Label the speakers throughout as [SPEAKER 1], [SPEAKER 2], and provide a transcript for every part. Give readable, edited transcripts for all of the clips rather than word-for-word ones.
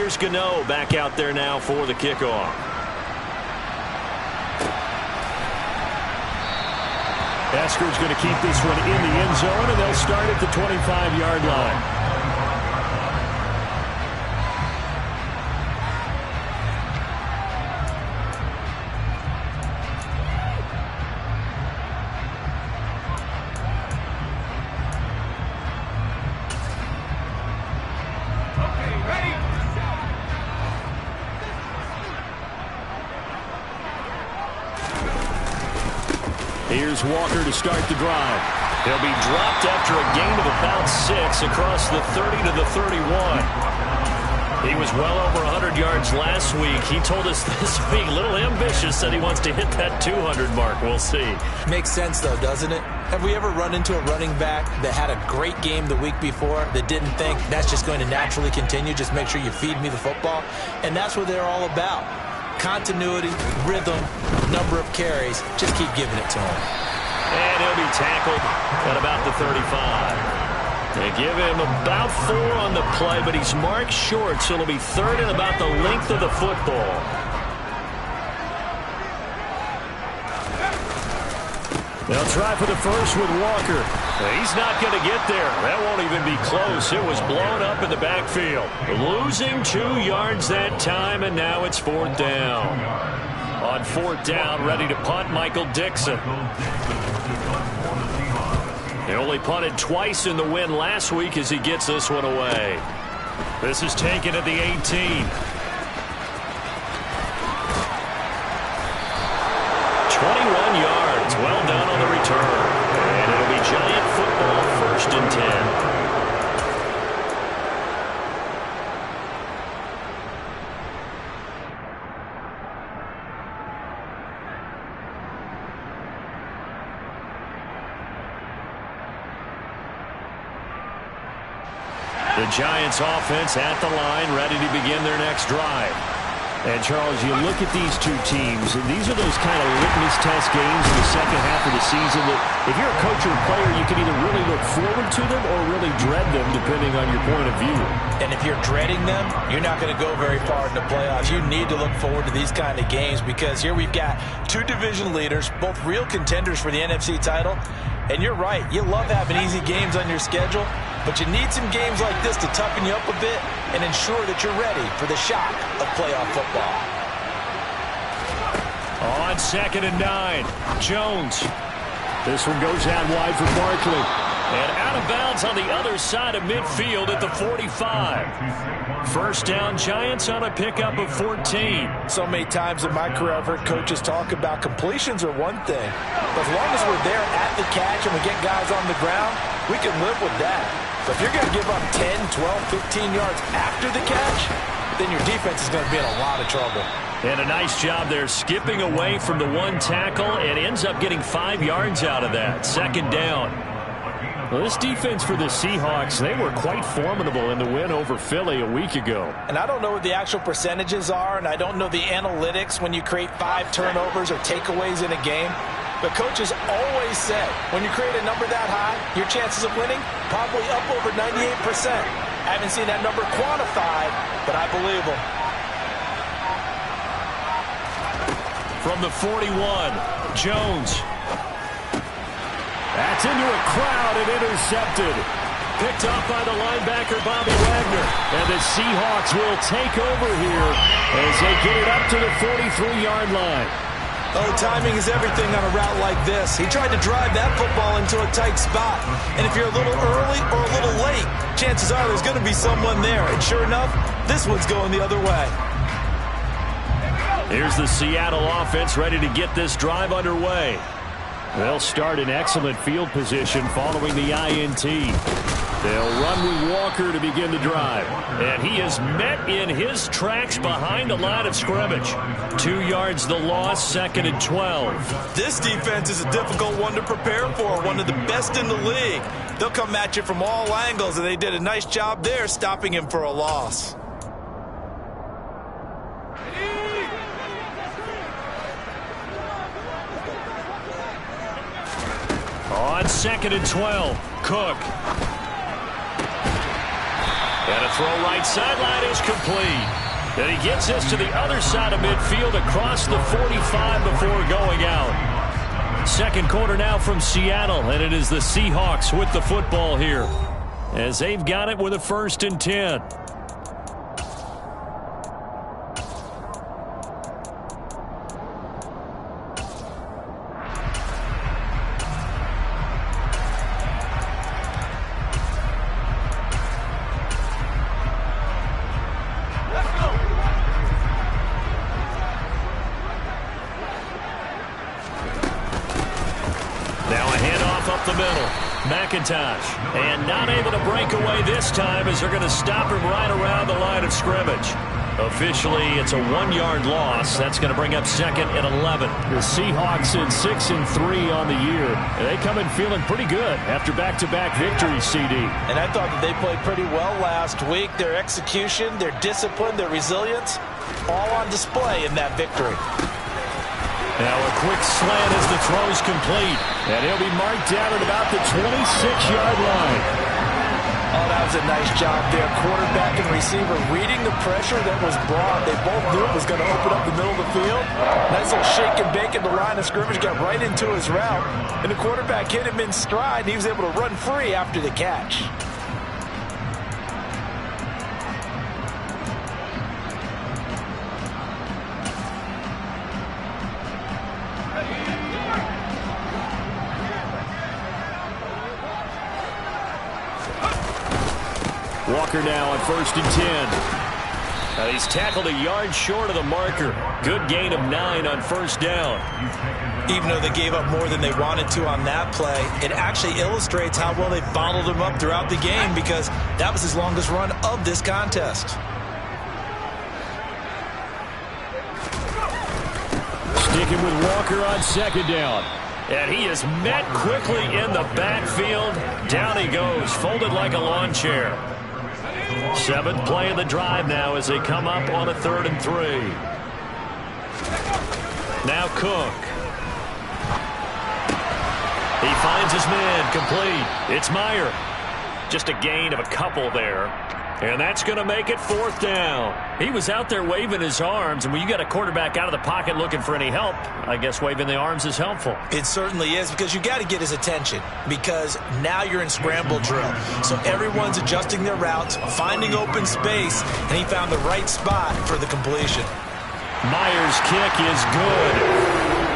[SPEAKER 1] here's Gano back out there now for the kickoff.
[SPEAKER 2] Esker's going to keep this one in the end zone, and they'll start at the 25-yard line. Here's Walker to start the drive.
[SPEAKER 1] He'll be dropped after a gain of about 6 across the 30 to the 31. He was well over 100 yards last week. He told us this week, a little ambitious, said he wants to hit that 200 mark. We'll see.
[SPEAKER 3] Makes sense, though, doesn't it? Have we ever run into a running back that had a great game the week before that didn't think that's just going to naturally continue? Just make sure you feed me the football. And that's what they're all about. Continuity, rhythm, number of carries. Just keep giving it to him.
[SPEAKER 1] And he'll be tackled at about the 35. They give him about 4 on the play, but he's marked short, so it'll be third and about the length of the football.
[SPEAKER 2] They'll try for the first with Walker.
[SPEAKER 1] He's not going to get there. That won't even be close. It was blown up in the backfield. Losing 2 yards that time, and now it's 4th down. On 4th down, ready to punt, Michael Dixon. He only punted twice in the win last week as he gets this one away. This is taken at the 18. 21 yards. Well done on the return. And it'll be Giant football, 1st and 10. The Giants offense at the line, ready to begin their next drive.
[SPEAKER 2] And, Charles, you look at these two teams, and these are those kind of litmus test games in the second half of the season that if you're a coach or a player, you can either really look forward to them or really dread them, depending on your point of view.
[SPEAKER 3] And if you're dreading them, you're not going to go very far in the playoffs. You need to look forward to these kind of games because here we've got 2 division leaders, both real contenders for the NFC title. And you're right, you love having easy games on your schedule, but you need some games like this to toughen you up a bit and ensure that you're ready for the shock of playoff football.
[SPEAKER 1] On 2nd and 9, Jones.
[SPEAKER 2] This one goes out wide for Barkley.
[SPEAKER 1] And out of bounds on the other side of midfield at the 45. 1st down, Giants on a pickup of 14.
[SPEAKER 3] So many times in my career I've heard coaches talk about completions are one thing, but as long as we're there at the catch and we get guys on the ground, we can live with that. But if you're going to give up 10, 12, 15 yards after the catch, then your defense is going to be in a lot of trouble.
[SPEAKER 1] And a nice job there skipping away from the 1 tackle and ends up getting 5 yards out of that. 2nd down.
[SPEAKER 2] Well, this defense for the Seahawks, they were quite formidable in the win over Philly a week ago.
[SPEAKER 3] And I don't know what the actual percentages are, and I don't know the analytics when you create 5 turnovers or takeaways in a game. But coaches always said, when you create a number that high, your chances of winning probably up over 98%. I haven't seen that number quantified, but I believe them.
[SPEAKER 1] From the 41, Jones.
[SPEAKER 2] That's into a crowd and intercepted.
[SPEAKER 1] Picked off by the linebacker, Bobby Wagner.
[SPEAKER 2] And the Seahawks will take over here as they get it up to the 43-yard line.
[SPEAKER 3] Oh, timing is everything on a route like this. He tried to drive that football into a tight spot. And if you're a little early or a little late, chances are there's going to be someone there. And sure enough, this one's going the other way.
[SPEAKER 1] Here's the Seattle offense ready to get this drive underway.
[SPEAKER 2] They'll start in excellent field position following the INT. They'll run with Walker to begin the drive.
[SPEAKER 1] And he is met in his tracks behind the line of scrimmage. 2 yards the loss, 2nd and 12.
[SPEAKER 3] This defense is a difficult one to prepare for, one of the best in the league. They'll come at you from all angles, and they did a nice job there stopping him for a loss.
[SPEAKER 1] On 2nd and 12, Cook. And a throw right sideline is complete. And he gets this to the other side of midfield across the 45 before going out. Second quarter now from Seattle, and it is the Seahawks with the football here, as they've got it with a 1st and 10. McIntosh, and not able to break away this time as they're going to stop him right around the line of scrimmage. Officially, it's a 1-yard loss. That's going to bring up 2nd and 11.
[SPEAKER 2] The Seahawks in 6-3 on the year. They come in feeling pretty good after back-to-back victories, CD.
[SPEAKER 3] And I thought that they played pretty well last week. Their execution, their discipline, their resilience, all on display in that victory.
[SPEAKER 1] Now a quick slant as the throw's complete.
[SPEAKER 2] And he'll be marked down at about the 26-yard line.
[SPEAKER 3] Oh, that was a nice job there. Quarterback and receiver reading the pressure that was brought. They both knew it was going to open up the middle of the field. Nice little shake and bake at the line of scrimmage. Got right into his route. And the quarterback hit him in stride. And he was able to run free after the catch.
[SPEAKER 2] Walker now on 1st and 10.
[SPEAKER 1] He's tackled a yard short of the marker. Good gain of 9 on 1st down.
[SPEAKER 3] Even though they gave up more than they wanted to on that play, it actually illustrates how well they bottled him up throughout the game, because that was his longest run of this contest.
[SPEAKER 2] Sticking with Walker on 2nd down.
[SPEAKER 1] And he is met quickly in the backfield. Down he goes, folded like a lawn chair. 7th play of the drive now as they come up on a 3rd and 3. Now Cook. He finds his man, complete. It's Meyer. Just a gain of a couple there. And that's going to make it 4th down. He was out there waving his arms, and when you got a quarterback out of the pocket looking for any help, I guess waving the arms is helpful.
[SPEAKER 3] It certainly is, because you got to get his attention, because now you're in scramble drill. So everyone's adjusting their routes, finding open space, and he found the right spot for the completion.
[SPEAKER 1] Meyer's kick is good.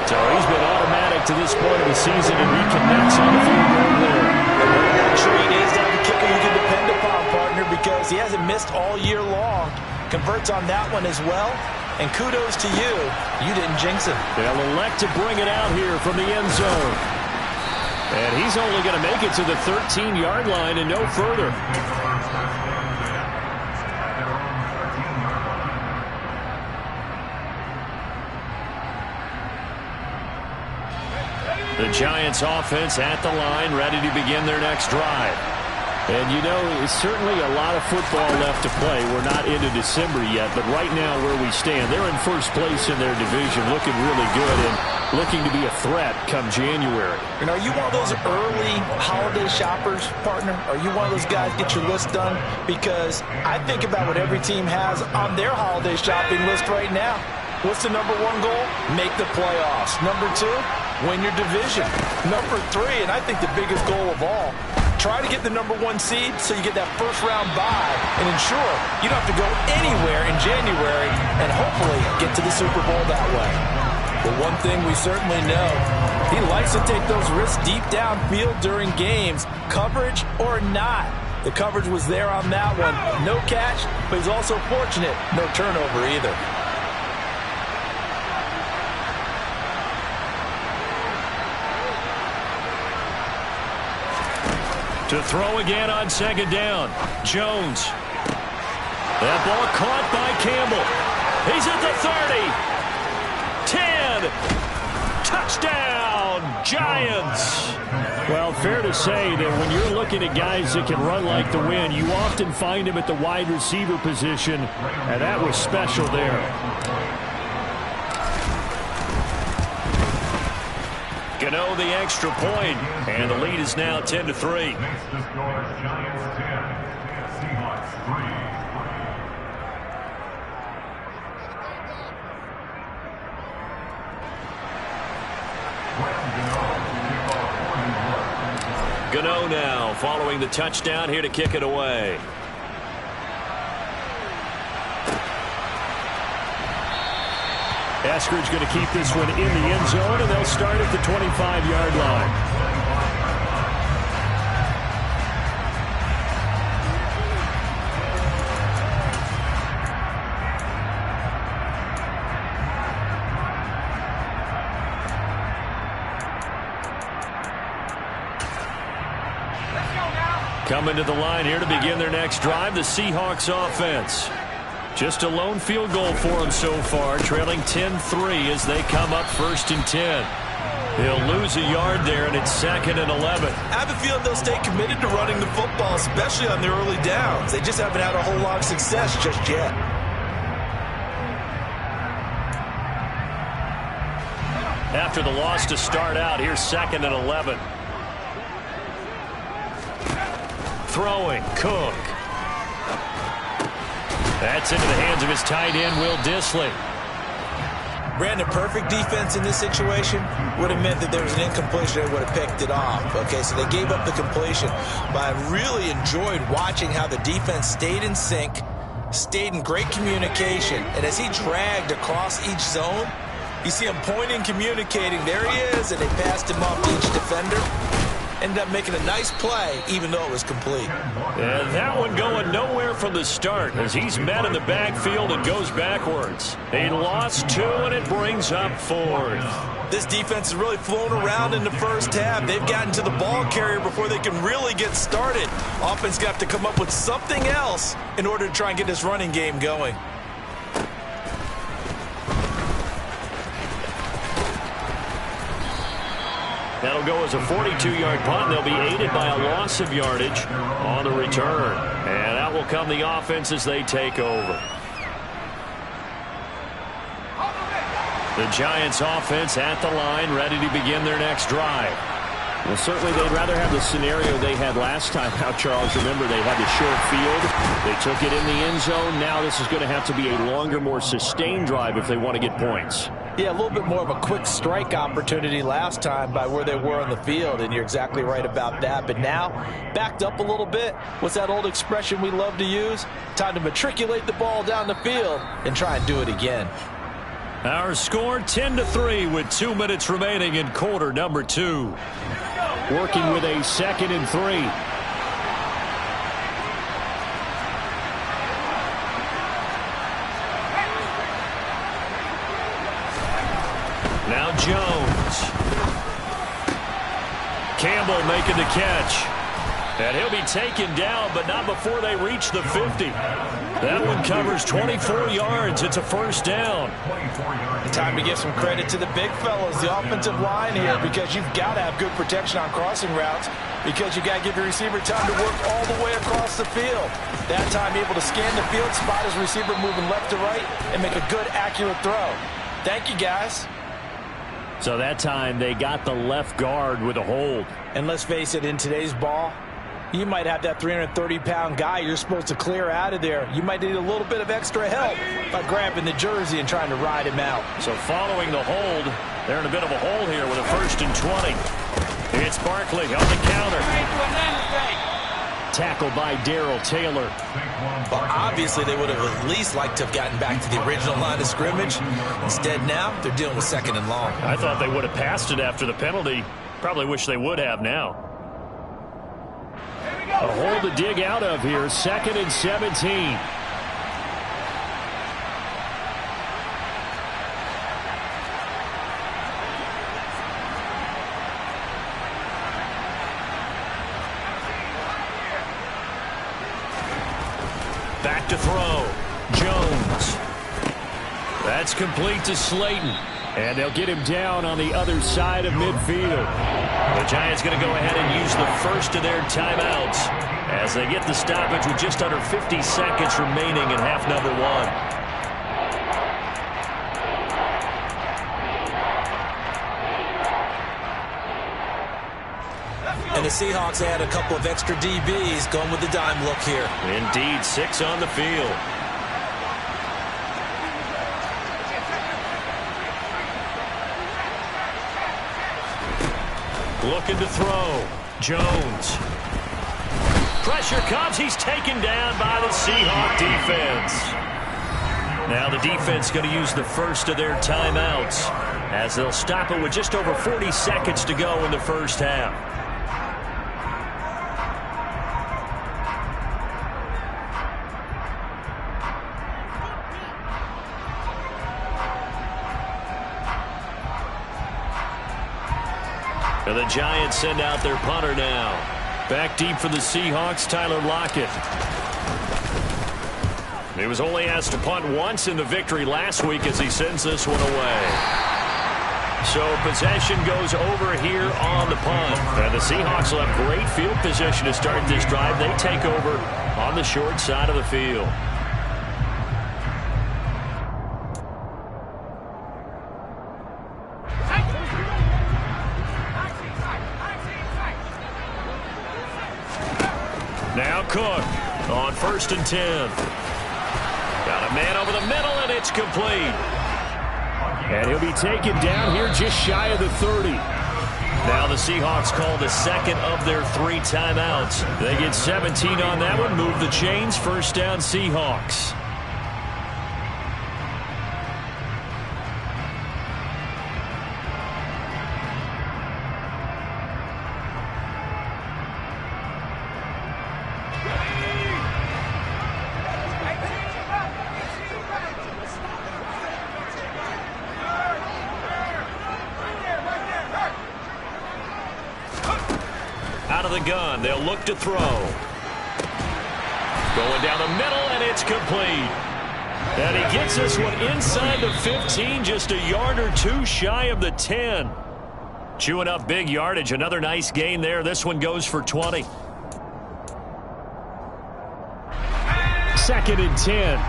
[SPEAKER 1] So he's been automatic to this point of the season, and he connects on the field goal there.
[SPEAKER 3] That treat is that the kicker you can depend upon, partner, because he hasn't missed all year long. Converts on that one as well. And kudos to you. You didn't jinx him.
[SPEAKER 2] They'll elect to bring it out here from the end zone.
[SPEAKER 1] And he's only going to make it to the 13-yard line and no further. The Giants offense at the line, ready to begin their next drive.
[SPEAKER 2] And, you know, it's certainly a lot of football left to play. We're not into December yet, but right now where we stand, they're in first place in their division, looking really good and looking to be a threat come January.
[SPEAKER 3] And are you one of those early holiday shoppers, partner? Are you one of those guys get your list done? Because I think about what every team has on their holiday shopping list right now. What's the number 1 goal? Make the playoffs. Number 2, win your division. Number 3, and I think the biggest goal of all, try to get the number 1 seed so you get that first-round bye and ensure you don't have to go anywhere in January and hopefully get to the Super Bowl that way. But one thing we certainly know, he likes to take those risks deep downfield during games, coverage or not. The coverage was there on that one. No catch, but he's also fortunate. No turnover either.
[SPEAKER 1] To throw again on 2nd down. Jones. That ball caught by Campbell. He's at the 30. 10. Touchdown, Giants.
[SPEAKER 2] Well, fair to say that when you're looking at guys that can run like the wind, you often find them at the wide receiver position, and that was special there.
[SPEAKER 1] Gano the extra point, and the lead is now 10-3. Gano now following the touchdown here to kick it away.
[SPEAKER 2] Eskridge going to keep this one in the end zone, and they'll start at the 25-yard line.
[SPEAKER 1] Coming to the line here to begin their next drive, the Seahawks offense. Just a lone field goal for them so far, trailing 10-3 as they come up 1st and 10. He'll lose a yard there, and it's 2nd and 11.
[SPEAKER 3] I have a feeling they'll stay committed to running the football, especially on their early downs. They just haven't had a whole lot of success just yet.
[SPEAKER 1] After the loss to start out, here's 2nd and 11. Throwing, Cook. That's into the hands of his tight end, Will Dissly.
[SPEAKER 3] Brandon, perfect defense in this situation would have meant that there was an incompletion and would have picked it off. Okay, so they gave up the completion. But I really enjoyed watching how the defense stayed in sync, stayed in great communication. And as he dragged across each zone, you see him pointing, communicating. There he is, and they passed him off to each defender. Ended up making a nice play, even though it was complete.
[SPEAKER 1] And that one going nowhere from the start as he's met in the backfield and goes backwards. He lost 2, and it brings up 4th.
[SPEAKER 3] This defense has really flown around in the first half. They've gotten to the ball carrier before they can really get started. Offense got to come up with something else in order to try and get this running game going.
[SPEAKER 1] That'll go as a 42-yard punt. They'll be aided by a loss of yardage on the return. And that will come the offense as they take over. The Giants offense at the line, ready to begin their next drive.
[SPEAKER 2] Well, certainly they'd rather have the scenario they had last time out, Charles. Remember, they had the short field. They took it in the end zone. Now this is going to have to be a longer, more sustained drive if they want to get points.
[SPEAKER 3] Yeah, a little bit more of a quick strike opportunity last time by where they were on the field, and you're exactly right about that. But now, backed up a little bit. What's that old expression we love to use? Time to matriculate the ball down the field and try and do it again.
[SPEAKER 1] Our score 10-3 with 2 minutes remaining in quarter number 2.
[SPEAKER 2] Working with a 2nd and 3.
[SPEAKER 1] Now Jones. Campbell making the catch. And he'll be taken down, but not before they reach the 50. That one covers 24 yards. It's a 1st down.
[SPEAKER 3] Time to give some credit to the big fellas, the offensive line here, because you've got to have good protection on crossing routes, because you got to give your receiver time to work all the way across the field. That time able to scan the field, spot his receiver moving left to right, and make a good, accurate throw. Thank you, guys.
[SPEAKER 2] So that time they got the left guard with a hold.
[SPEAKER 3] And let's face it, in today's ball, you might have that 330-pound guy you're supposed to clear out of there. You might need a little bit of extra help by grabbing the jersey and trying to ride him out.
[SPEAKER 1] So following the hold, they're in a bit of a hole here with a 1st and 20. It's Barkley on the counter.
[SPEAKER 2] Tackled by Darrell Taylor.
[SPEAKER 3] Well, obviously they would have at least liked to have gotten back to the original line of scrimmage. Instead now, they're dealing with 2nd and long.
[SPEAKER 1] I thought they would have passed it after the penalty. Probably wish they would have now.
[SPEAKER 2] A hole to dig out of here, 2nd and 17.
[SPEAKER 1] Back to throw. Jones. That's complete to Slayton.
[SPEAKER 2] And they'll get him down on the other side of midfield.
[SPEAKER 1] The Giants going to go ahead and use the first of their timeouts as they get the stoppage with just under 50 seconds remaining in half number 1.
[SPEAKER 3] And the Seahawks add a couple of extra DBs going with the dime look here.
[SPEAKER 1] Indeed, 6 on the field. Looking to throw. Jones. Pressure comes. He's taken down by the Seahawk defense. Now the defense going to use the first of their timeouts as they'll stop it with just over 40 seconds to go in the first half. And the Giants send out their punter now. Back deep for the Seahawks, Tyler Lockett. He was only asked to punt once in the victory last week as he sends this one away. So possession goes over here on the punt. And the Seahawks will have great field position to start this drive. They take over on the short side of the field. Now Cook on 1st and 10. Got a man over the middle, and it's complete.
[SPEAKER 2] And he'll be taken down here just shy of the 30.
[SPEAKER 1] Now the Seahawks call the second of their 3 timeouts. They get 17 on that one, move the chains, first down Seahawks. Out of the gun, they'll look to throw. Going down the middle, and it's complete. And he gets this one inside the 15, just a yard or 2 shy of the 10. Chewing up big yardage. Another nice gain there. This one goes for 20.
[SPEAKER 2] 2nd and 10.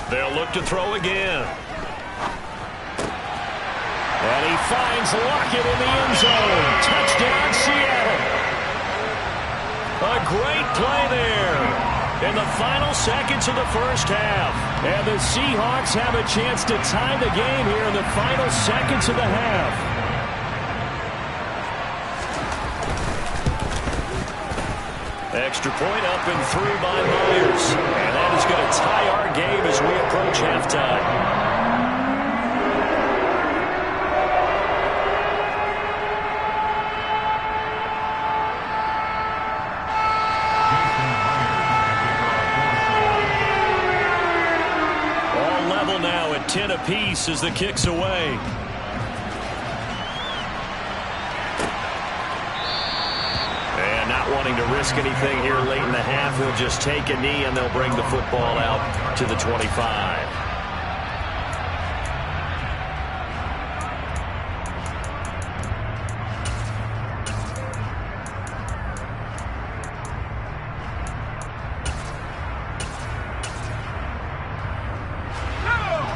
[SPEAKER 1] They'll look to throw again.
[SPEAKER 2] And he finds Lockett in the end zone. Touchdown, Seattle.
[SPEAKER 1] A great play there in the final seconds of the first half.
[SPEAKER 2] And the Seahawks have a chance to tie the game here in the final seconds of the half.
[SPEAKER 1] Extra point up and through by Myers. And that is going to tie our game as we approach halftime. Now at 10 apiece as the kick's away. And not wanting to risk anything here late in the half, he'll just take a knee and they'll bring the football out to the 25.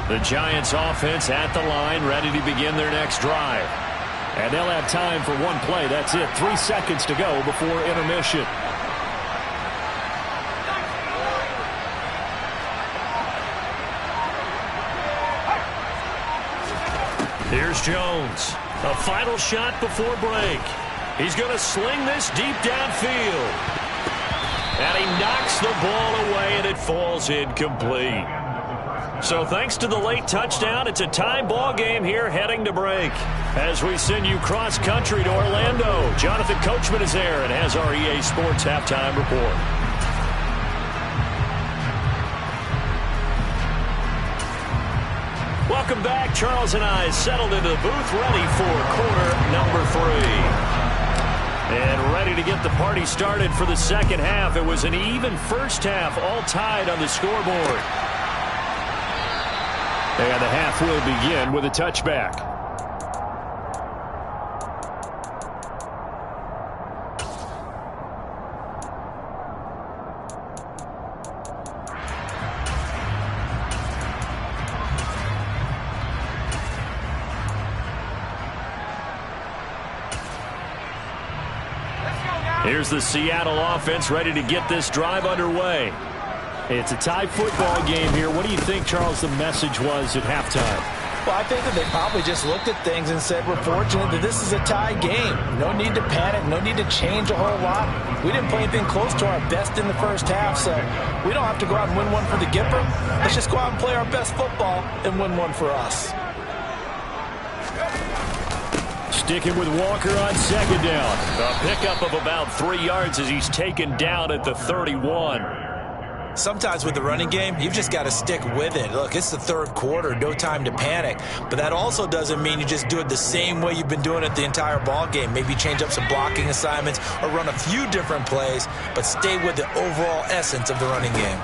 [SPEAKER 1] The Giants offense at the line, ready to begin their next drive.
[SPEAKER 2] And they'll have time for one play. That's it. 3 seconds to go before intermission.
[SPEAKER 1] Here's Jones. A final shot before break. He's going to sling this deep downfield. And he knocks the ball away, and it falls incomplete. So thanks to the late touchdown, it's a tie ball game here heading to break. As we send you cross-country to Orlando, Jonathan Coachman is there and has our EA Sports Halftime Report. Welcome back. Charles and I settled into the booth, ready for quarter number 3. And ready to get the party started for the second half. It was an even first half, all tied on the scoreboard.
[SPEAKER 2] And the half will begin with a touchback.
[SPEAKER 1] Here's the Seattle offense ready to get this drive underway.
[SPEAKER 2] It's a tie football game here. What do you think, Charles, the message was at halftime?
[SPEAKER 3] Well, I think that they probably just looked at things and said, we're fortunate that this is a tie game. No need to panic. No need to change a whole lot. We didn't play anything close to our best in the first half, so we don't have to go out and win one for the Gipper. Let's just go out and play our best football and win one for us.
[SPEAKER 2] Sticking with Walker on second down.
[SPEAKER 1] A pickup of about 3 yards as he's taken down at the 31.
[SPEAKER 3] Sometimes with the running game, you've just got to stick with it. Look, it's the third quarter, no time to panic. But that also doesn't mean you just do it the same way you've been doing it the entire ball game. Maybe change up some blocking assignments or run a few different plays, but stay with the overall essence of the running game.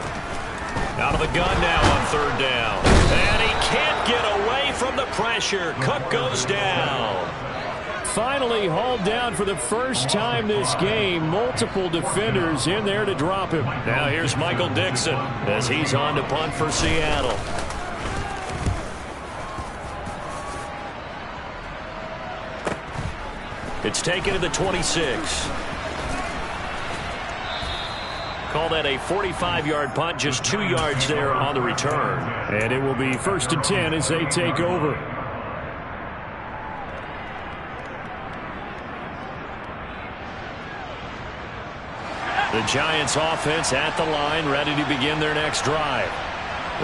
[SPEAKER 1] Out of the gun now on third down. And he can't get away from the pressure. Cook goes down.
[SPEAKER 2] Finally hauled down for the first time this game. Multiple defenders in there to drop him.
[SPEAKER 1] Now here's Michael Dixon as he's on to punt for Seattle. It's taken to the 26. Call that a 45-yard punt, just 2 yards there on the return.
[SPEAKER 2] And it will be 1st and 10 as they take over.
[SPEAKER 1] The Giants offense at the line, ready to begin their next drive.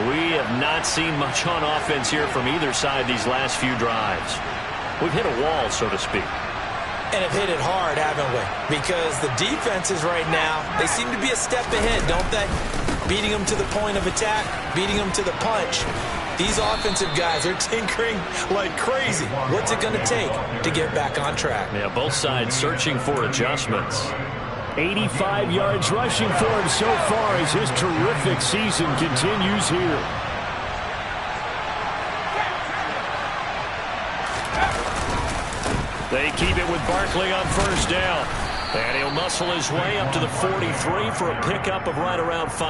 [SPEAKER 1] We have not seen much on offense here from either side these last few drives. We've hit a wall, so to speak.
[SPEAKER 3] And have hit it hard, haven't we? Because the defenses right now, they seem to be a step ahead, don't they? Beating them to the point of attack, beating them to the punch. These offensive guys are tinkering like crazy. What's it going to take to get back on track?
[SPEAKER 1] Yeah, both sides searching for adjustments.
[SPEAKER 2] 85 yards rushing for him so far as his terrific season continues here.
[SPEAKER 1] They keep it with Barkley on first down. And he'll muscle his way up to the 43 for a pickup of right around 5.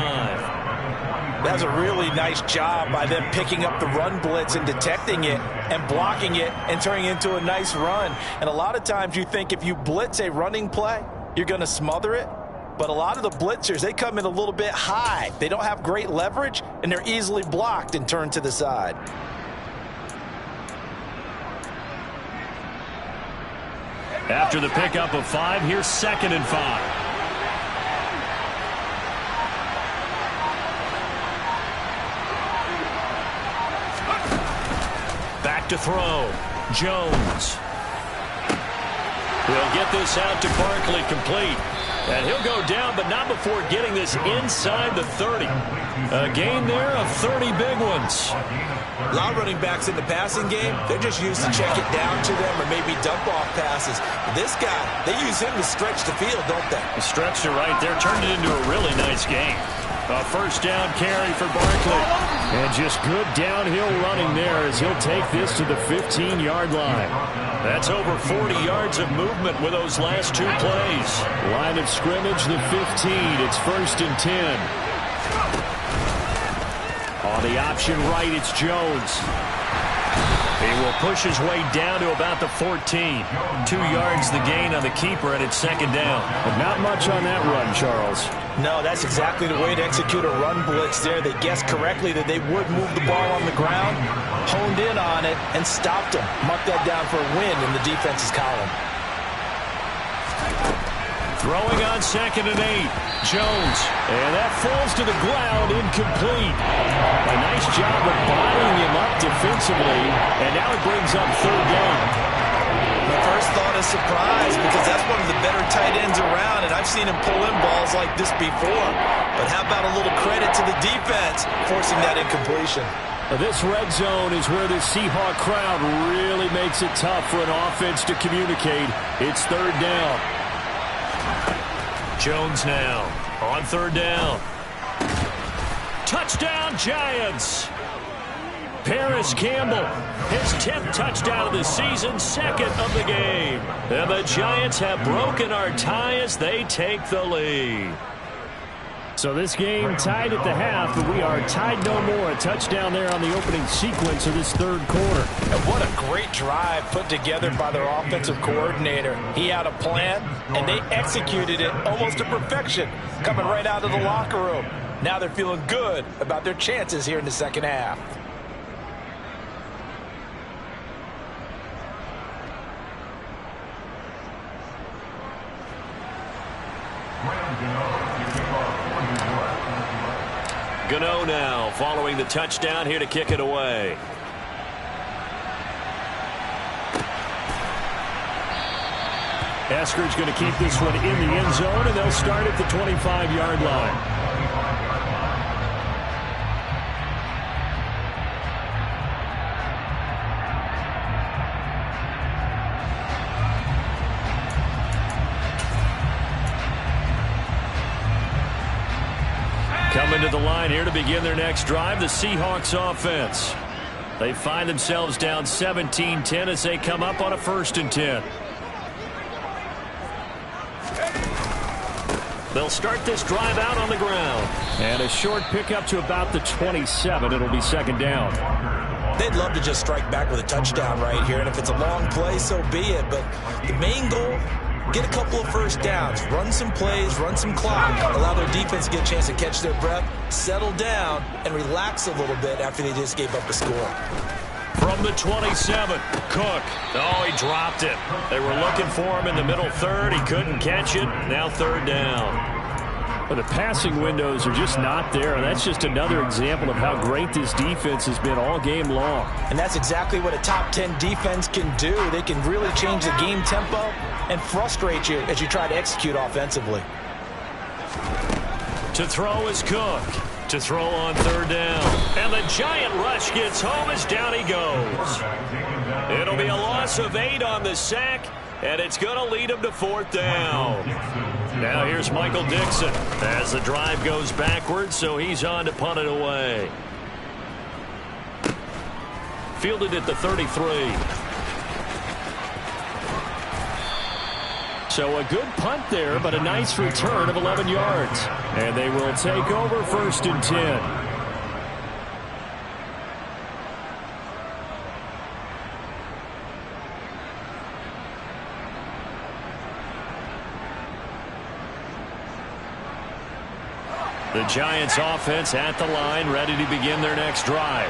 [SPEAKER 3] That's a really nice job by them picking up the run blitz and detecting it and blocking it and turning it into a nice run. And a lot of times you think if you blitz a running play, you're going to smother it. But a lot of the blitzers, they come in a little bit high. They don't have great leverage, and they're easily blocked and turned to the side.
[SPEAKER 1] After the pickup of 5, here's 2nd and 5. Back to throw. Jones. He'll get this out to Barkley, complete. And he'll go down, but not before getting this inside the 30. A gain there of 30 big ones.
[SPEAKER 3] A lot of running backs in the passing game, they're just used to check it down to them or maybe dump off passes. This guy, they use him to stretch the field, don't they?
[SPEAKER 1] The stretch to right there turned it into a really nice game. A first down carry for Barkley.
[SPEAKER 2] And just good downhill running there as he'll take this to the 15-yard line.
[SPEAKER 1] That's over 40 yards of movement with those last 2 plays.
[SPEAKER 2] Line of scrimmage, the 15. It's 1st and 10. On the option right, it's Jones.
[SPEAKER 1] He will push his way down to about the 14. 2 yards the gain on the keeper, and it's 2nd down.
[SPEAKER 2] But not much on that run, Charles.
[SPEAKER 3] No, that's exactly the way to execute a run blitz there. They guessed correctly that they would move the ball on the ground, honed in on it, and stopped him. Marked that down for a win in the defense's column.
[SPEAKER 1] Throwing on 2nd and 8. Jones. And that falls to the ground, incomplete. A nice job of bottling him up defensively, and now it brings up 3rd down.
[SPEAKER 3] My first thought is surprise because that's one of the better tight ends around, and I've seen him pull in balls like this before. But how about a little credit to the defense forcing that incompletion?
[SPEAKER 2] This red zone is where the Seahawk crowd really makes it tough for an offense to communicate. It's 3rd down.
[SPEAKER 1] Jones now on 3rd down. Touchdown, Giants! Paris Campbell, his 10th touchdown of the season, 2nd of the game. And the Giants have broken our tie as they take the lead.
[SPEAKER 2] So this game tied at the half, but we are tied no more. A touchdown there on the opening sequence of this third quarter.
[SPEAKER 3] And what a great drive put together by their offensive coordinator. He had a plan, and they executed it almost to perfection, coming right out of the locker room. Now they're feeling good about their chances here in the second half.
[SPEAKER 1] Gano now following the touchdown here to kick it away.
[SPEAKER 2] Eskridge going to keep this one in the end zone, and they'll start at the 25-yard line. Coming to the line here to begin their next drive, the Seahawks offense. They find themselves down 17-10 as they come up on a 1st and 10. They'll start this drive out on the ground. And a short pickup to about the 27. It'll be 2nd down.
[SPEAKER 3] They'd love to just strike back with a touchdown right here, and if it's a long play, so be it. But the main goal, get a couple of first downs, run some plays, run some clock, allow their defense to get a chance to catch their breath, settle down, and relax a little bit after they just gave up a score.
[SPEAKER 1] From the 27, Cook. Oh, he dropped it. They were looking for him in the middle third. He couldn't catch it. Now 3rd down.
[SPEAKER 2] But the passing windows are just not there. And that's just another example of how great this defense has been all game long.
[SPEAKER 3] And that's exactly what a top 10 defense can do. They can really change the game tempo and frustrate you as you try to execute offensively.
[SPEAKER 1] To throw is Cook. To throw on 3rd down. And the giant rush gets home as down he goes. It'll be a loss of 8 on the sack, and it's going to lead him to 4th down. Now here's Michael Dixon as the drive goes backwards, so he's on to punt it away. Fielded at the 33.
[SPEAKER 2] So a good punt there, but a nice return of 11 yards. And they will take over 1st and 10.
[SPEAKER 1] The Giants offense at the line, ready to begin their next drive.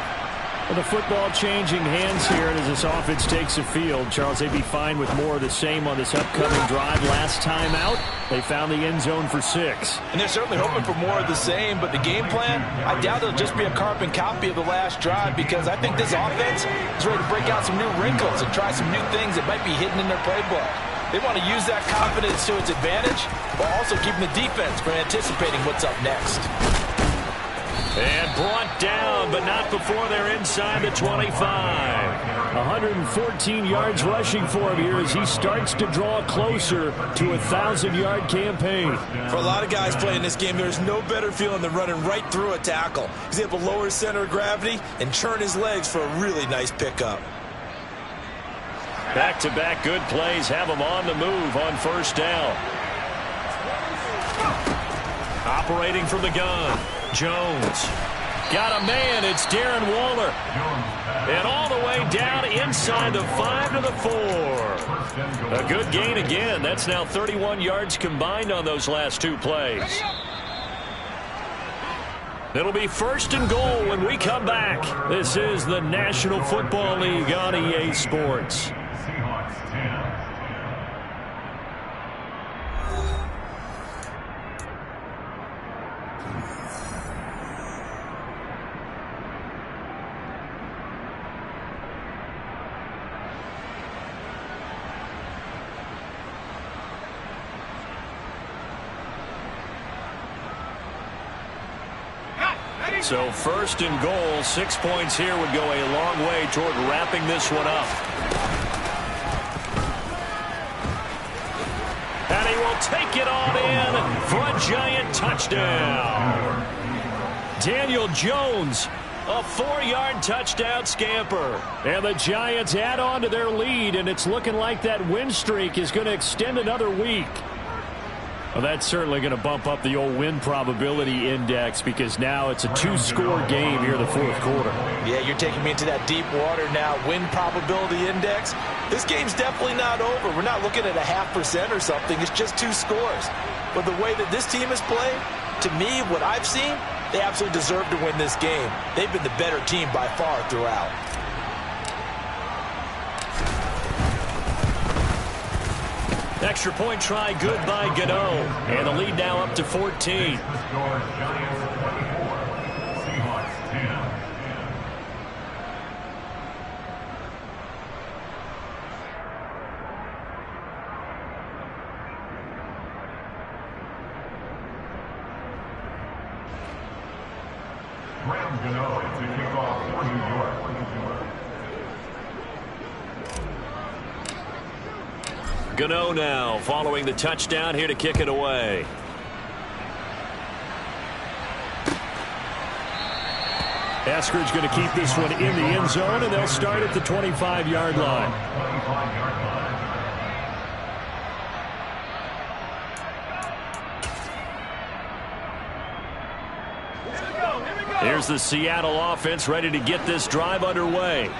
[SPEAKER 2] Well, the football changing hands here, and as this offense takes the field, Charles, they'd be fine with more of the same on this upcoming drive. Last time out, they found the end zone for 6.
[SPEAKER 3] And they're certainly hoping for more of the same, but the game plan, I doubt it'll just be a carbon copy of the last drive, because I think this offense is ready to break out some new wrinkles and try some new things that might be hidden in their playbook. They want to use that confidence to its advantage, while also keeping the defense from anticipating what's up next.
[SPEAKER 1] And brought down, but not before they're inside the 25.
[SPEAKER 2] 114 yards rushing for him here as he starts to draw closer to a 1,000-yard campaign.
[SPEAKER 3] For a lot of guys playing this game, there's no better feeling than running right through a tackle. He's able to lower his center of gravity and churn his legs for a really nice pickup.
[SPEAKER 1] Back-to-back good plays have him on the move on 1st down. Operating from the gun. Jones. Got a man. It's Darren Waller. And all the way down inside the 5 to the 4. A good gain again. That's now 31 yards combined on those last 2 plays. It'll be 1st and goal when we come back. This is the National Football League on EA Sports. So 1st and goal, 6 points here would go a long way toward wrapping this one up. And he will take it on in for a giant touchdown. Daniel Jones, a 4-yard touchdown scamper.
[SPEAKER 2] And the Giants add on to their lead, and it's looking like that win streak is going to extend another week. Well, that's certainly going to bump up the old win probability index because now it's a 2-score game here in the fourth quarter.
[SPEAKER 3] Yeah, you're taking me into that deep water now. Win probability index. This game's definitely not over. We're not looking at a 0.5% or something. It's just 2 scores. But the way that this team has played, to me, what I've seen, they absolutely deserve to win this game. They've been the better team by far throughout.
[SPEAKER 1] Extra point try good by Gano. And the lead now up to 14.
[SPEAKER 4] Graham Gano to kick off for New York.
[SPEAKER 1] Gano now following the touchdown here to kick it away.
[SPEAKER 2] Eskridge going to keep this one in the end zone, and they'll start at the 25-yard line.
[SPEAKER 1] Here's the Seattle offense ready to get this drive underway.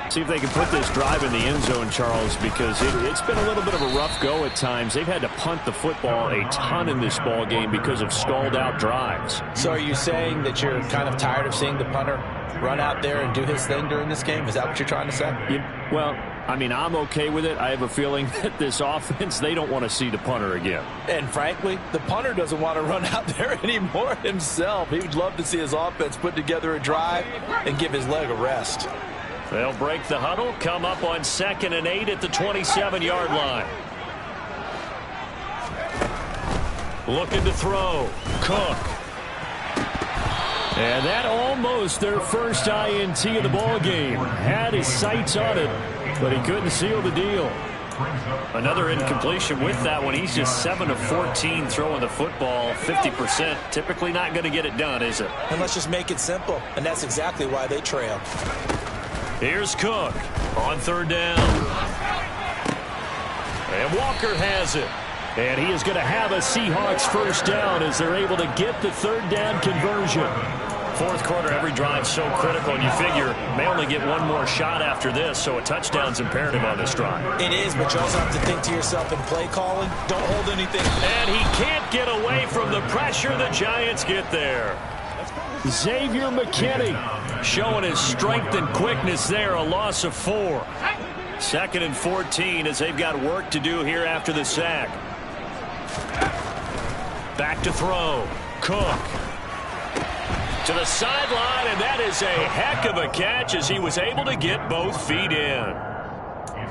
[SPEAKER 2] See if they can put this drive in the end zone, Charles, because it's been a little bit of a rough go at times. They've had to punt the football a ton in this ball game because of stalled-out drives.
[SPEAKER 3] So are you saying that you're kind of tired of seeing the punter run out there and do his thing during this game? Is that what you're trying to say?
[SPEAKER 2] Well, I mean, I'm okay with it. I have a feeling that this offense, they don't want to see the punter again.
[SPEAKER 3] And frankly, the punter doesn't want to run out there anymore himself. He would love to see his offense put together a drive and give his leg a rest.
[SPEAKER 1] They'll break the huddle, come up on 2nd and 8 at the 27-yard line. Looking to throw. Cook.
[SPEAKER 2] And that almost their first INT of the ball game. Had his sights on it, but he couldn't seal the deal.
[SPEAKER 1] Another incompletion with that one. He's just 7 of 14 throwing the football, 50%. Typically not going to get it done, is it?
[SPEAKER 3] And let's just make it simple. And that's exactly why they trail.
[SPEAKER 1] Here's Cook on 3rd down. And Walker has it.
[SPEAKER 2] And he is going to have a Seahawks first down as they're able to get the 3rd down conversion.
[SPEAKER 1] Fourth quarter, every drive so critical, and you figure may only get one more shot after this, so a touchdown's imperative on this drive.
[SPEAKER 3] It is, but you also have to think to yourself in play calling, don't hold anything.
[SPEAKER 1] And he can't get away from the pressure. The Giants get there.
[SPEAKER 2] Xavier McKinney
[SPEAKER 1] showing his strength and quickness there, a loss of 4. 2nd and 14 as they've got work to do here after the sack. Back to throw. Cook. To the sideline, and that is a heck of a catch as he was able to get both feet in.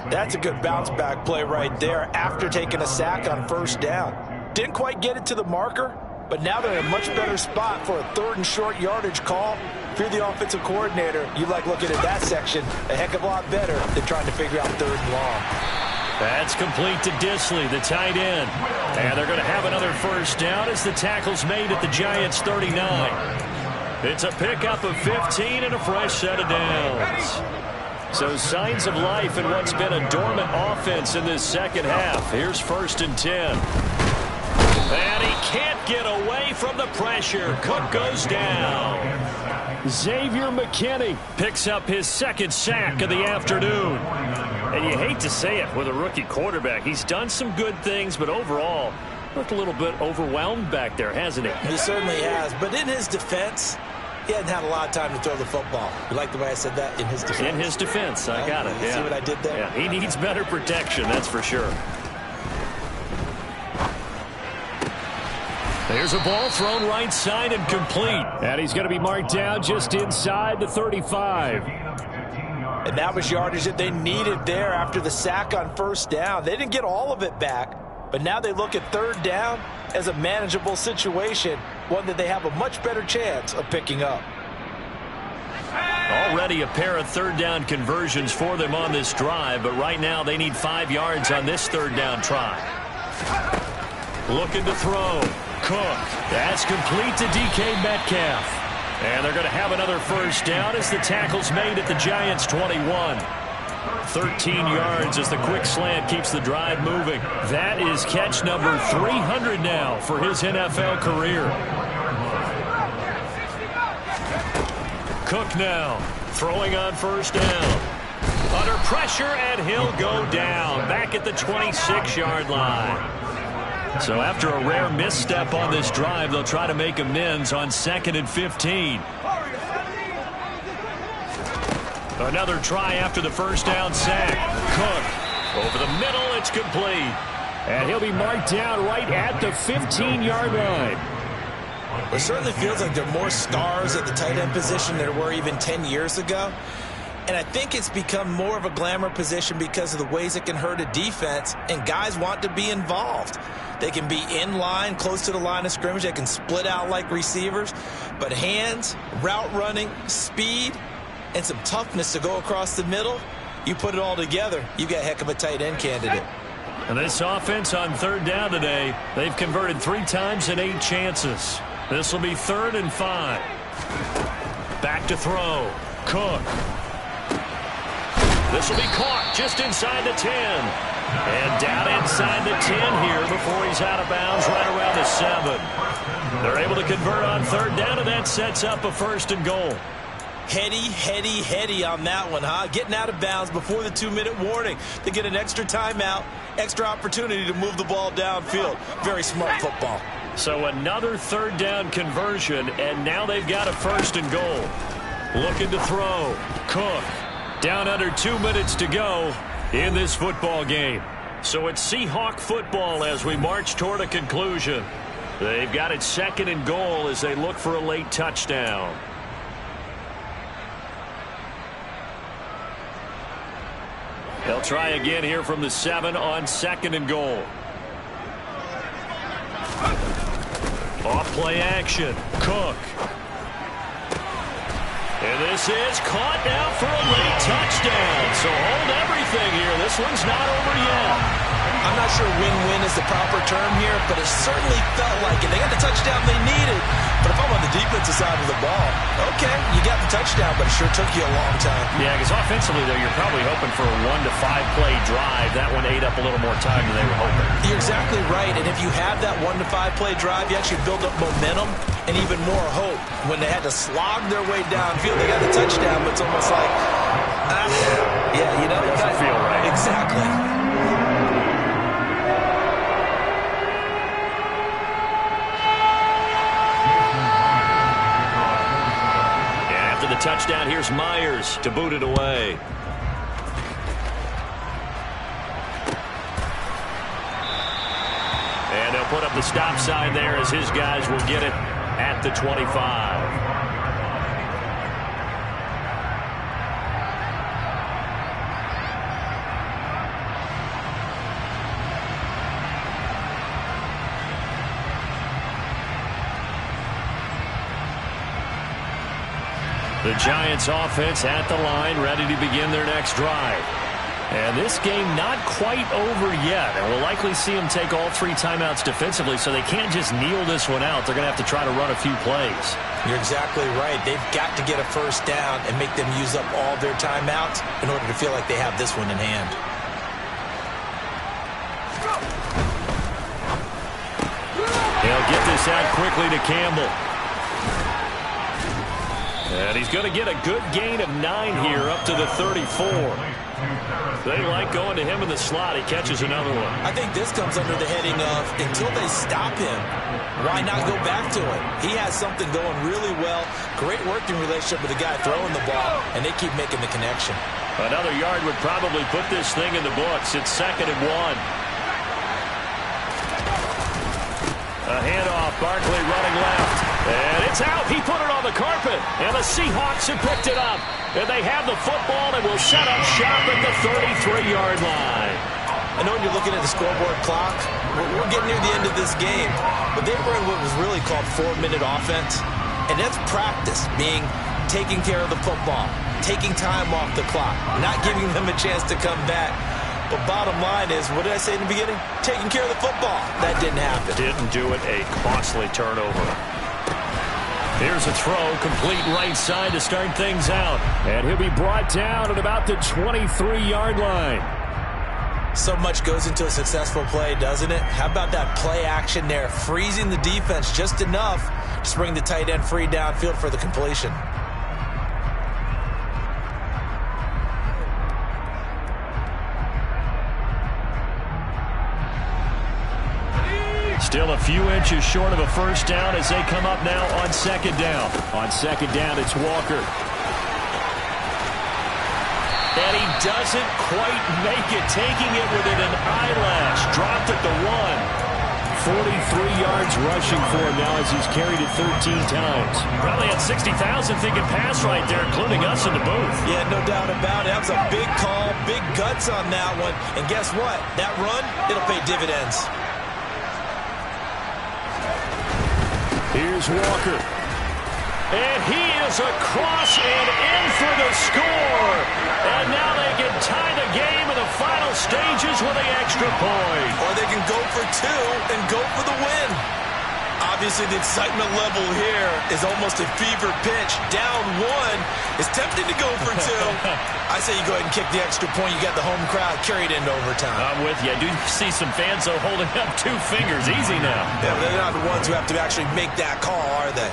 [SPEAKER 3] That's a good bounce back play right there after taking a sack on 1st down. Didn't quite get it to the marker, but now they're in a much better spot for a 3rd and short yardage call. If you're the offensive coordinator, you like looking at that section a heck of a lot better than trying to figure out 3rd and long.
[SPEAKER 1] That's complete to Disley, the tight end. And they're going to have another first down as the tackle's made at the Giants' 39. It's a pickup of 15 and a fresh set of downs. So signs of life in what's been a dormant offense in this second half. Here's 1st and 10. And he can't get away from the pressure. Cook goes down.
[SPEAKER 2] Xavier McKinney
[SPEAKER 1] picks up his 2nd sack of the afternoon. And you hate to say it with a rookie quarterback. He's done some good things, but overall, looked a little bit overwhelmed back there, hasn't he?
[SPEAKER 3] He certainly has, but in his defense, he hadn't had a lot of time to throw the football. You like the way I said that? In his defense.
[SPEAKER 1] In his defense, I got it.
[SPEAKER 3] You see what I did there?
[SPEAKER 1] Yeah, he needs better protection, that's for sure. There's a ball thrown right side and complete.
[SPEAKER 2] And he's going to be marked down just inside the 35.
[SPEAKER 3] And that was yardage that they needed there after the sack on 1st down. They didn't get all of it back, but now they look at 3rd down as a manageable situation, one that they have a much better chance of picking up.
[SPEAKER 1] Already a pair of 3rd down conversions for them on this drive, but right now they need 5 yards on this 3rd down try. Looking to throw. Cook. That's complete to DK Metcalf. And they're going to have another first down as the tackle's made at the Giants' 21. about 13 yards as the quick slant keeps the drive moving. That is catch number 300 now for his NFL career. Cook now throwing on first down. Under pressure, and he'll go down back at the 26-yard line. So after a rare misstep on this drive, they'll try to make amends on 2nd and 15. Another try after the first down sack. Cook over the middle, it's complete.
[SPEAKER 2] And he'll be marked down right at the 15-yard line.
[SPEAKER 3] It certainly feels like there are more stars at the tight end position than there were even 10 years ago. And I think it's become more of a glamour position because of the ways it can hurt a defense, and guys want to be involved. They can be in line, close to the line of scrimmage. They can split out like receivers. But hands, route running, speed, and some toughness to go across the middle, you put it all together, you got a heck of a tight end candidate.
[SPEAKER 1] And this offense on 3rd down today, they've converted 3 times in 8 chances. This will be 3rd and 5. Back to throw. Cook. This will be caught just inside the 10. And down inside the 10 here before he's out of bounds right around the 7. They're able to convert on 3rd down, and that sets up a 1st and goal. Heady on that one, huh? Getting out of bounds before the 2-minute warning to get an extra timeout, extra opportunity to move the ball downfield. Very smart football. So another 3rd down conversion, and now they've got a 1st and goal. Looking to throw. Cook. Down under 2 minutes to go in this football game. So it's Seahawk football as we march toward a conclusion. They've got it 2nd and goal as they look for a late touchdown. They'll try again here from the 7 on 2nd and goal. Off play action. Cook. And this is caught now for a late touchdown. So hold everything here. This one's not over yet. I'm not sure win-win is the proper term here, but it certainly felt like it. They got the touchdown they needed. But if I'm on the defensive side of the ball, okay, you got the touchdown, but it sure took you a long time. Yeah, because offensively, though, you're probably hoping for a 1 to 5 play drive. That one ate up a little more time than they were hoping. You're exactly right. And if you have that 1 to 5 play drive, you actually build up momentum and even more hope. When they had to slog their way downfield, they got the touchdown, but it's almost like, yeah, you know, it doesn't feel right. Exactly. The touchdown, here's Myers to boot it away. And they'll put up the stop sign there as his guys will get it at the 25. The Giants offense at the line, ready to begin their next drive. And this game not quite over yet. And we'll likely see them take all 3 timeouts defensively, so they can't just kneel this one out. They're going to have to try to run a few plays. You're exactly right. They've got to get a 1st down and make them use up all their timeouts in order to feel like they have this one in hand. They'll get this out quickly to Campbell. And he's going to get a good gain of 9 here up to the 34. They like going to him in the slot. He catches another one. I think this comes under the heading of until they stop him, why not go back to it? He has something going really well. Great working relationship with the guy throwing the ball, and they keep making the connection. Another yard would probably put this thing in the books. It's 2nd and 1. A handoff, Barkley running left. And it's out. He put it on the carpet. And the Seahawks have picked it up. And they have the football and will set up shop at the 33-yard line. I know when you're looking at the scoreboard clock, we're getting near the end of this game. But they were in what was really called 4-minute offense. And that's practice, being taking care of the football, taking time off the clock, not giving them a chance to come back. But bottom line is, what did I say in the beginning? Taking care of the football. That didn't happen. Didn't do it. A costly turnover. Here's Here's a throw, complete right side to start things out.
[SPEAKER 2] And he'll be brought down at about the 23-yard line.
[SPEAKER 3] So much goes into a successful play, doesn't it? How about that play action there, freezing the defense just enough to bring the tight end free downfield for the completion.
[SPEAKER 1] Still a few inches short of a first down as they come up now on second down.
[SPEAKER 2] On second down, it's Walker.
[SPEAKER 1] And he doesn't quite make it, taking it within an eyelash. Dropped at the 1.
[SPEAKER 2] 43 yards rushing for him now as he's carried it 13 times.
[SPEAKER 1] Probably had 60,000 thinking pass right there, including us in the booth.
[SPEAKER 3] Yeah, no doubt about it. That was a big call, big guts on that one. And guess what? That run, it'll pay dividends.
[SPEAKER 2] Here's Walker.
[SPEAKER 1] And he is across and in for the score. And now they can tie the game in the final stages with the extra point.
[SPEAKER 3] Or they can go for 2 and go for the win. Obviously, the excitement level here is almost a fever pitch. Down 1 is tempting to go for 2. I say you go ahead and kick the extra point. You got the home crowd carried into overtime.
[SPEAKER 1] I'm with you. I do see some fans, though, holding up 2 fingers. Easy now.
[SPEAKER 3] Yeah, but they're not the ones who have to actually make that call, are they?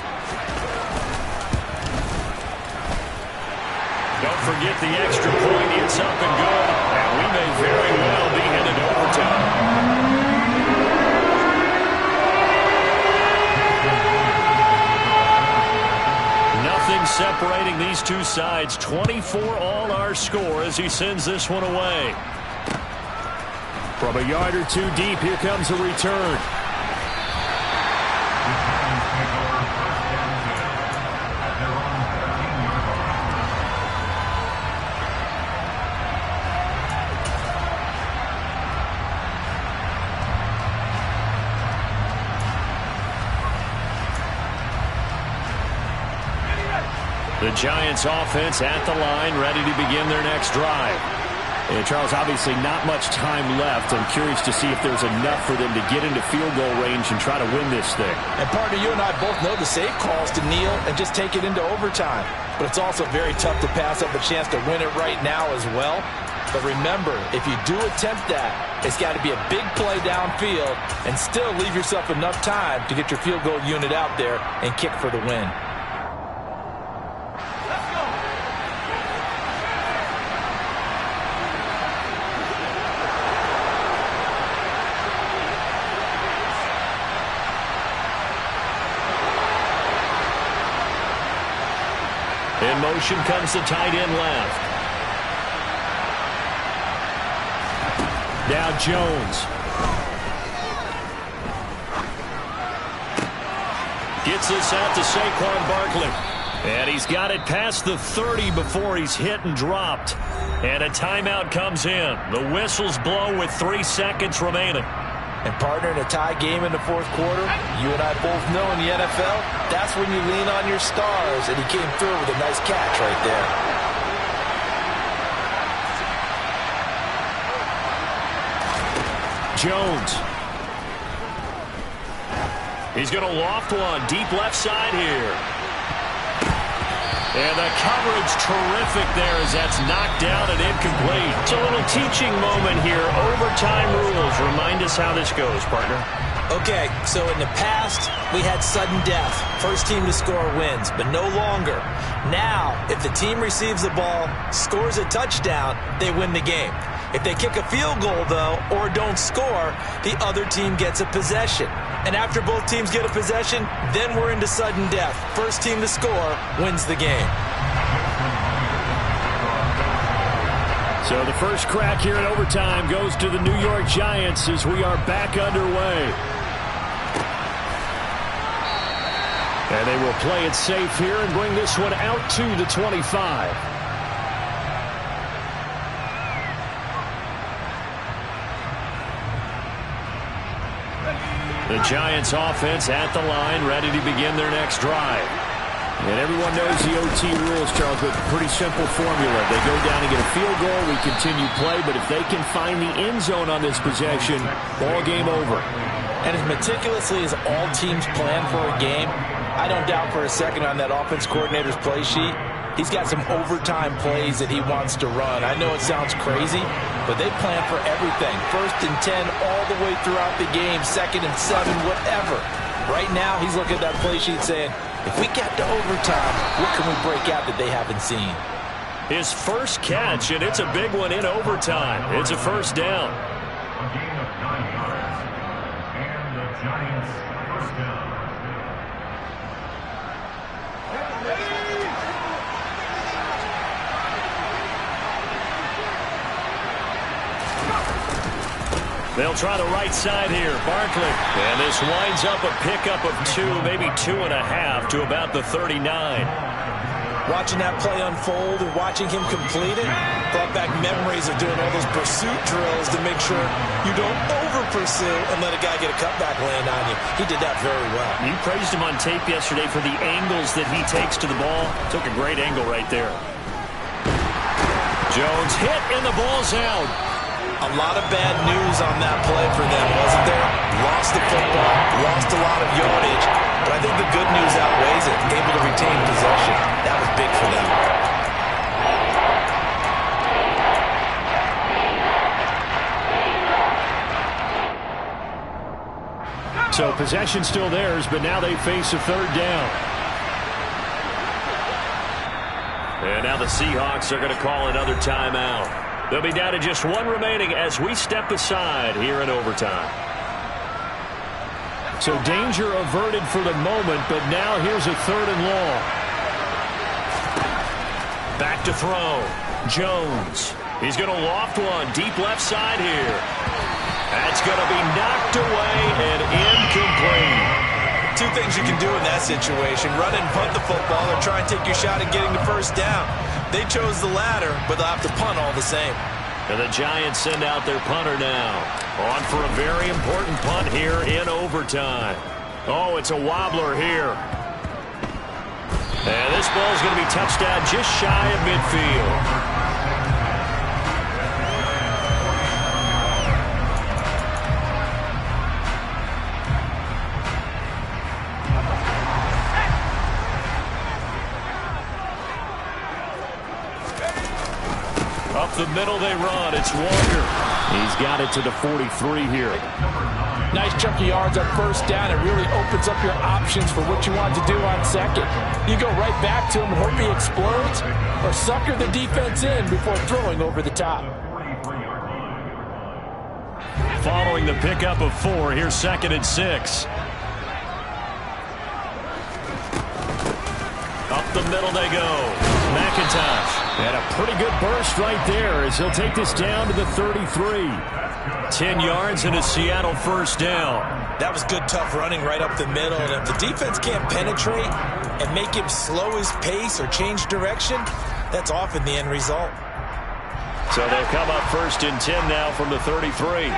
[SPEAKER 1] Don't forget the extra point. It's up and good. And we may very well be headed to overtime. Nothing separating these two sides. 24 all our score as he sends this one away.
[SPEAKER 2] From a yard or 2 deep, here comes a return.
[SPEAKER 1] The Giants offense at the line, ready to begin their next drive.
[SPEAKER 2] And Charles, obviously not much time left. I'm curious to see if there's enough for them to get into field goal range and try to win this thing.
[SPEAKER 3] And partner, you and I both know the safe calls to kneel and just take it into overtime. But it's also very tough to pass up a chance to win it right now as well. But remember, if you do attempt that, it's got to be a big play downfield and still leave yourself enough time to get your field goal unit out there and kick for the win.
[SPEAKER 1] In motion comes the tight end left.
[SPEAKER 2] Now Jones.
[SPEAKER 1] Gets this out to Saquon Barkley. And he's got it past the 30 before he's hit and dropped. And a timeout comes in. The whistles blow with 3 seconds remaining.
[SPEAKER 3] And partner, in a tie game in the fourth quarter, you and I both know in the NFL, that's when you lean on your stars, and he came through with a nice catch right there.
[SPEAKER 2] Jones.
[SPEAKER 1] He's going to loft one deep left side here. And the coverage terrific there as that's knocked down and incomplete. It's a little teaching moment here. Overtime rules. Remind us how this goes, partner.
[SPEAKER 3] Okay, so in the past, we had sudden death. First team to score wins, but no longer. Now, if the team receives the ball, scores a touchdown, they win the game. If they kick a field goal, though, or don't score, the other team gets a possession. And after both teams get a possession, then we're into sudden death. First team to score wins the game.
[SPEAKER 2] So the first crack here in overtime goes to the New York Giants as we are back underway. And they will play it safe here and bring this one out to the 25.
[SPEAKER 1] The Giants offense at the line, ready to begin their next drive.
[SPEAKER 2] And everyone knows the OT rules, Charles, but pretty simple formula. They go down and get a field goal, we continue play, but if they can find the end zone on this possession, ball game over.
[SPEAKER 3] And as meticulously as all teams plan for a game, I don't doubt for a second on that offense coordinator's play sheet, he's got some overtime plays that he wants to run. I know it sounds crazy, but they plan for everything. 1st and 10 all the way throughout the game, 2nd and 7, whatever. Right now, he's looking at that play sheet saying, if we get to overtime, what can we break out that they haven't seen?
[SPEAKER 1] His first catch, and it's a big one in overtime. It's a first down.
[SPEAKER 4] A gain of 9 yards. And the Giants first down.
[SPEAKER 1] They'll try the right side here. Barkley. And this winds up a pickup of 2, maybe 2.5 to about the 39.
[SPEAKER 3] Watching that play unfold and watching him complete it brought back memories of doing all those pursuit drills to make sure you don't over-pursue and let a guy get a cutback land on you. He did that very well.
[SPEAKER 1] You praised him on tape yesterday for the angles that he takes to the ball. Took a great angle right there. Jones hit and the ball's out.
[SPEAKER 3] A lot of bad news on that play for them, wasn't there? Lost the football, lost a lot of yardage, but I think the good news outweighs it. Able to retain possession. That was big for them.
[SPEAKER 2] So possession still theirs, but now they face a 3rd down.
[SPEAKER 1] And now the Seahawks are going to call another timeout. They'll be down to just 1 remaining as we step aside here in overtime.
[SPEAKER 2] So danger averted for the moment, but now here's a 3rd and long.
[SPEAKER 1] Back to throw. Jones. He's going to loft one deep left side here. That's going to be knocked away and incomplete.
[SPEAKER 3] 2 things you can do in that situation. Run and punt the football or try and take your shot at getting the first down. They chose the latter, but they'll have to punt all the same.
[SPEAKER 1] And the Giants send out their punter now. On for a very important punt here in overtime. Oh, it's a wobbler here. And this ball's going to be touched down just shy of midfield. Up the middle they run. It's Walker.
[SPEAKER 2] He's got it to the 43 here.
[SPEAKER 3] Nice chunk of yards on 1st down. It really opens up your options for what you want to do on 2nd. You go right back to him and hope he explodes, or sucker the defense in before throwing over the top.
[SPEAKER 1] Following the pickup of 4, here's 2nd and 6. Up the middle they go. McIntosh.
[SPEAKER 2] And a pretty good burst right there as he'll take this down to the 33.
[SPEAKER 1] 10 yards and a Seattle first down.
[SPEAKER 3] That was good, tough running right up the middle. And if the defense can't penetrate and make him slow his pace or change direction, that's often the end result.
[SPEAKER 1] So they'll come up 1st and 10 now from the 33.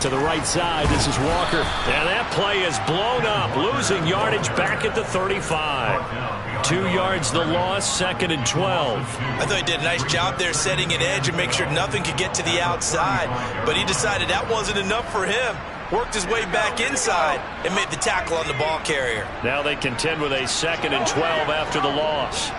[SPEAKER 2] To the right side, this is Walker.
[SPEAKER 1] And that play is blown up, losing yardage back at the 35. 2 yards the loss, 2nd and 12.
[SPEAKER 3] I thought he did a nice job there setting an edge and make sure nothing could get to the outside. But he decided that wasn't enough for him. Worked his way back inside and made the tackle on the ball carrier.
[SPEAKER 1] Now they contend with a 2nd and 12 after the loss.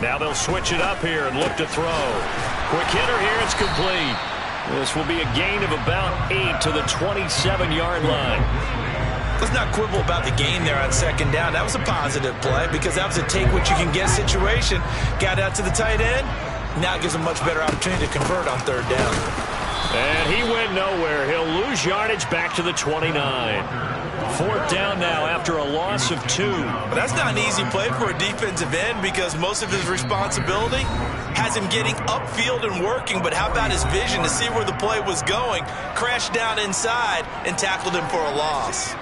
[SPEAKER 1] Now they'll switch it up here and look to throw. Quick hitter here, it's complete. This will be a gain of about 8 to the 27-yard line.
[SPEAKER 3] Let's not quibble about the gain there on 2nd down. That was a positive play because that was a take-what-you-can-get situation. Got out to the tight end. Now it gives a much better opportunity to convert on 3rd down.
[SPEAKER 1] And he went nowhere. He'll lose yardage back to the 29. 4th down now after a loss of 2.
[SPEAKER 3] But that's not an easy play for a defensive end because most of his responsibility has him getting upfield and working. But how about his vision to see where the play was going? Crashed down inside and tackled him for a loss.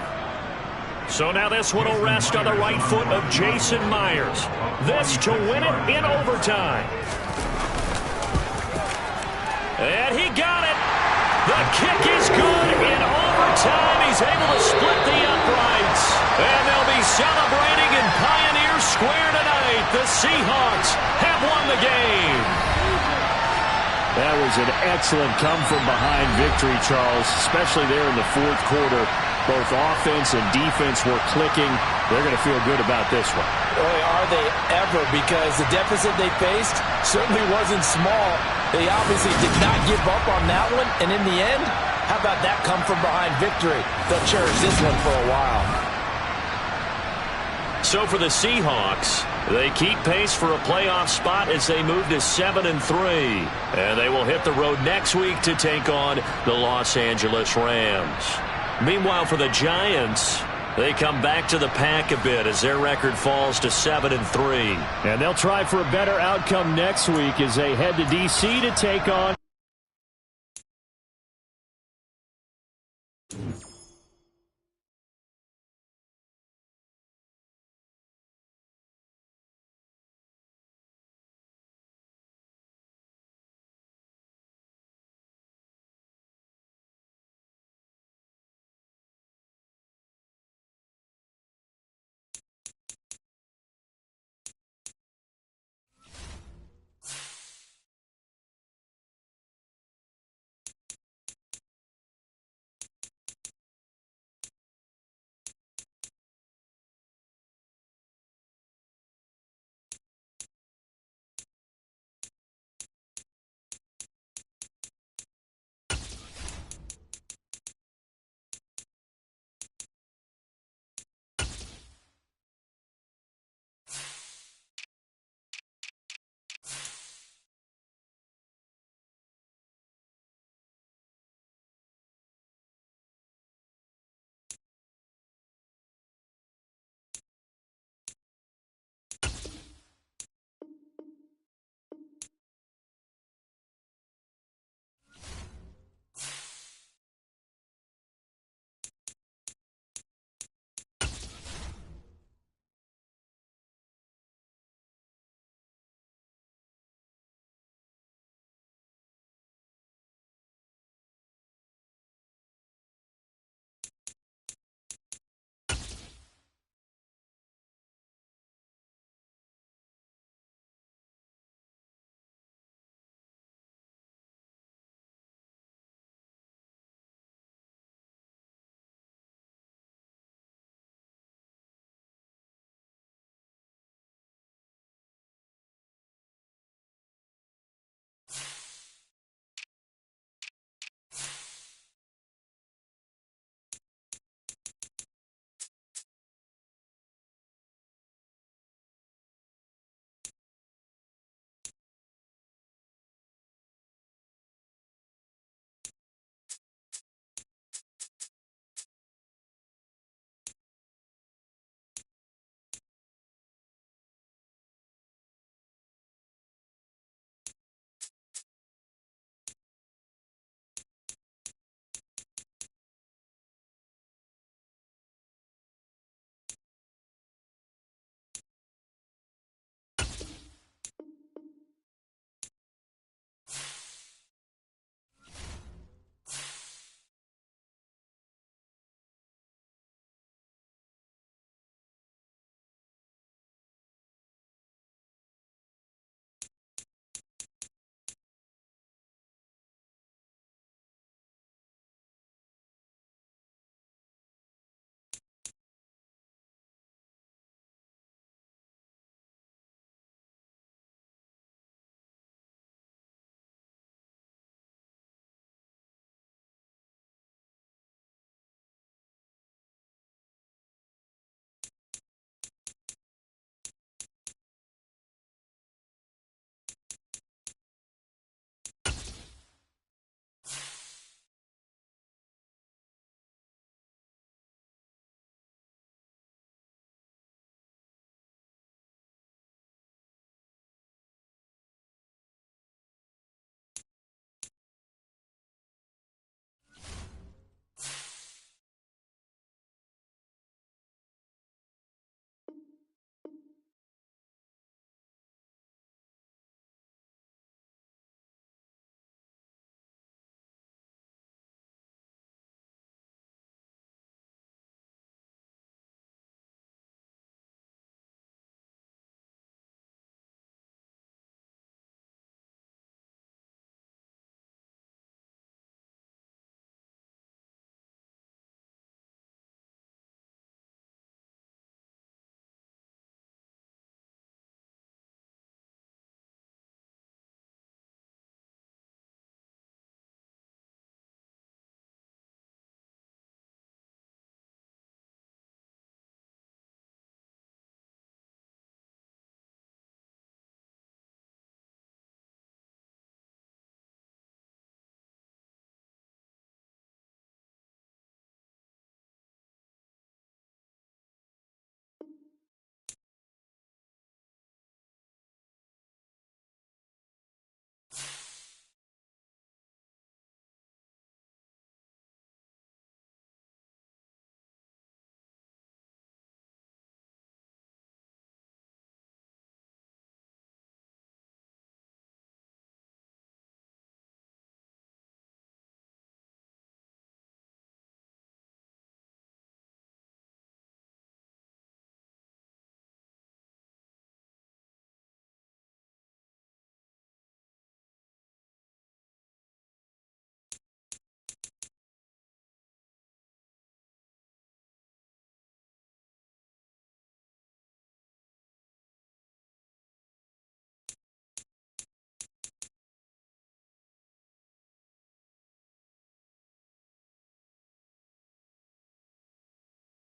[SPEAKER 1] So now this one will rest on the right foot of Jason Myers. This to win it in overtime. And he got it. The kick is good in overtime. He's able to split the uprights. And they'll be celebrating in Pioneer Square tonight. The Seahawks have won the game.
[SPEAKER 2] That was an excellent come-from-behind victory, Charles, especially there in the fourth quarter. Both offense and defense were clicking. They're going to feel good about this one.
[SPEAKER 3] Boy, are they ever, because the deficit they faced certainly wasn't small. They obviously did not give up on that one, and in the end, how about that come-from-behind victory? They'll cherish this one for a while.
[SPEAKER 1] So for the Seahawks, they keep pace for a playoff spot as they move to 7-3. And they will hit the road next week to take on the Los Angeles Rams. Meanwhile, for the Giants, they come back to the pack a bit as their record falls to 7-3.
[SPEAKER 2] And they'll try for a better outcome next week as they head to D.C. to take on